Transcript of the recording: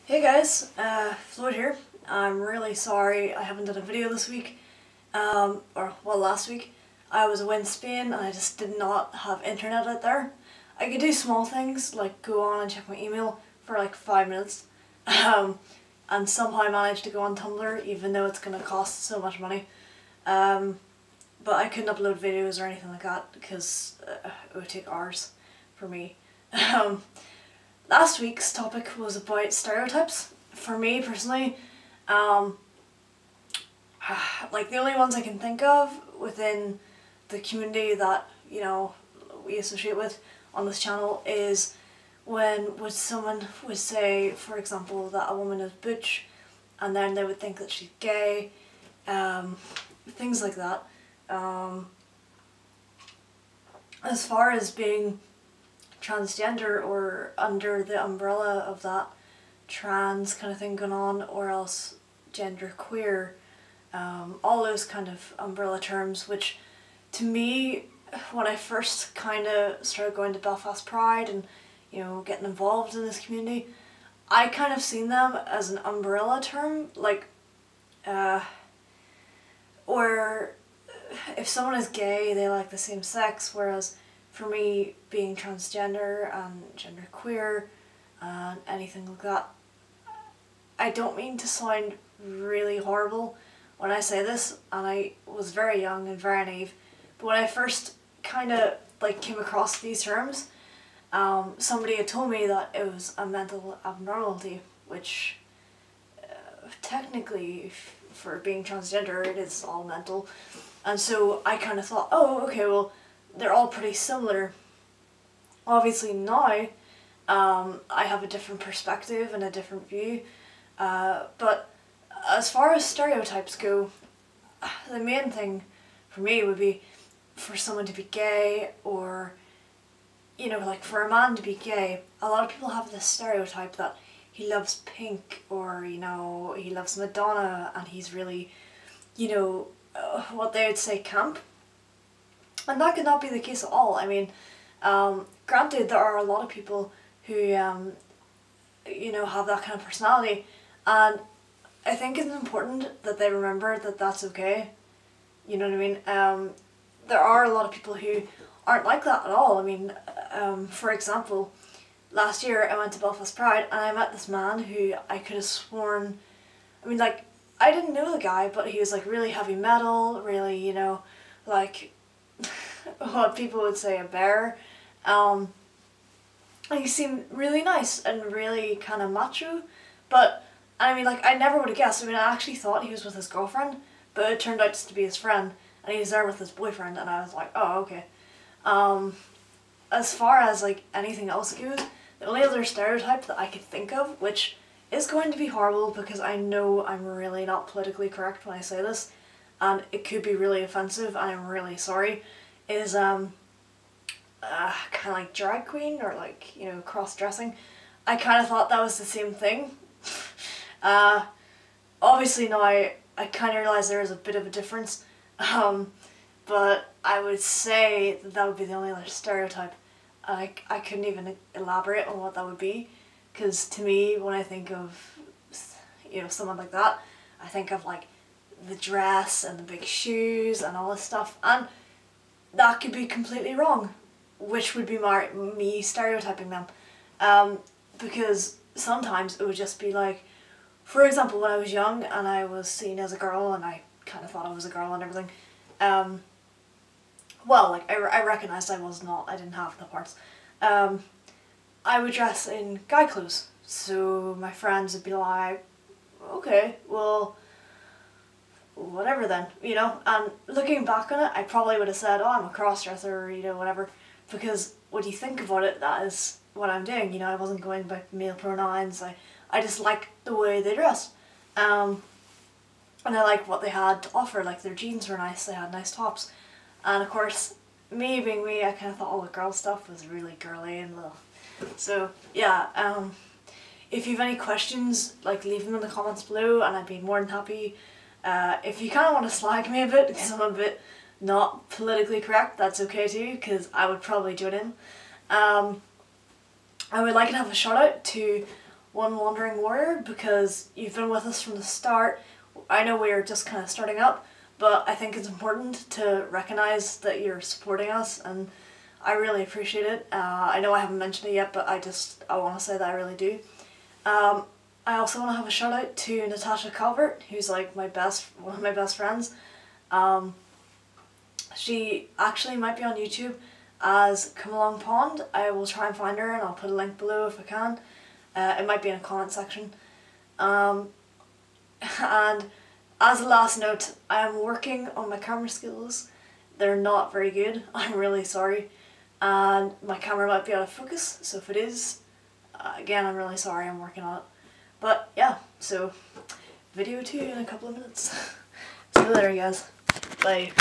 Hey guys, Floyd here. I'm really sorry I haven't done a video this week, last week. I was away in Spain and I just did not have internet out there. I could do small things like go on and check my email for like 5 minutes, and somehow manage to go on Tumblr even though it's going to cost so much money. But I couldn't upload videos or anything like that because it would take hours for me. Last week's topic was about stereotypes. For me personally, like the only ones I can think of within the community that, you know, we associate with on this channel is when someone would say, for example, that a woman is butch and then they would think that she's gay, things like that. As far as being transgender or under the umbrella of that trans kind of thing going on, or else gender queer, all those kind of umbrella terms, which to me, when I first kind of started going to Belfast Pride and, you know, getting involved in this community, I kind of seen them as an umbrella term, like, or if someone is gay, they like the same sex, whereas for me, being transgender and genderqueer and anything like that, I don't mean to sound really horrible when I say this, and I was very young and very naive, but when I first kind of like came across these terms, somebody had told me that it was a mental abnormality, which technically for being transgender it is all mental, and so I kind of thought, oh okay, well they're all pretty similar. Obviously now, I have a different perspective and a different view, but as far as stereotypes go, the main thing for me would be for someone to be gay, or, you know, like for a man to be gay, a lot of people have this stereotype that he loves Pink, or, you know, he loves Madonna and he's really, you know, what they would say camp. And that could not be the case at all. I mean, granted, there are a lot of people who, you know, have that kind of personality, and I think it's important that they remember that that's okay. You know what I mean? There are a lot of people who aren't like that at all. I mean, for example, last year I went to Belfast Pride and I met this man who I could have sworn, I mean, like, I didn't know the guy, but he was like really heavy metal, really, you know, like what people would say a bear. And he seemed really nice and really kind of macho, but I mean, like, I never would have guessed. I mean, I actually thought he was with his girlfriend, but it turned out just to be his friend, and he was there with his boyfriend, and I was like, oh okay. As far as like anything else goes, the only other stereotype that I could think of, which is going to be horrible because I know I'm really not politically correct when I say this, and it could be really offensive, and I'm really sorry, is kind of like drag queen, or like, you know, cross-dressing. I kind of thought that was the same thing. Obviously now I kind of realise there is a bit of a difference, but I would say that would be the only other stereotype. I couldn't even elaborate on what that would be, because to me, when I think of, you know, someone like that, I think of like the dress and the big shoes and all this stuff, and that could be completely wrong, which would be me stereotyping them, because sometimes it would just be like, for example, when I was young and I was seen as a girl and I kind of thought I was a girl and everything, well, like, I recognised I was not, I didn't have the parts, I would dress in guy clothes, so my friends would be like, okay, well, whatever then, you know, and looking back on it, I probably would have said, oh, I'm a cross-dresser, or, you know, whatever, because when you think about it, that is what I'm doing, you know. I wasn't going by male pronouns, I just liked the way they dressed, and I liked what they had to offer. Like, their jeans were nice, they had nice tops, and of course, me being me, I kind of thought all the girl stuff was really girly and little. So yeah, if you have any questions, like, leave them in the comments below and I'd be more than happy. If you kind of want to slag me a bit because I'm a bit not politically correct, that's okay too, because I would probably join in. I would like to have a shout out to One Wandering Warrior, because you've been with us from the start. I know we are just kind of starting up, but I think it's important to recognize that you're supporting us, and I really appreciate it. I know I haven't mentioned it yet, but I want to say that I really do. I also want to have a shout out to Natasha Calvert, who's like one of my best friends. She actually might be on YouTube as Come Along Pond. I will try and find her, and I'll put a link below if I can. It might be in a comment section. And as a last note, I am working on my camera skills. They're not very good. I'm really sorry. And my camera might be out of focus, so if it is, again, I'm really sorry, I'm working on it. But yeah, so video 2 in a couple of minutes. See you later, guys. Bye.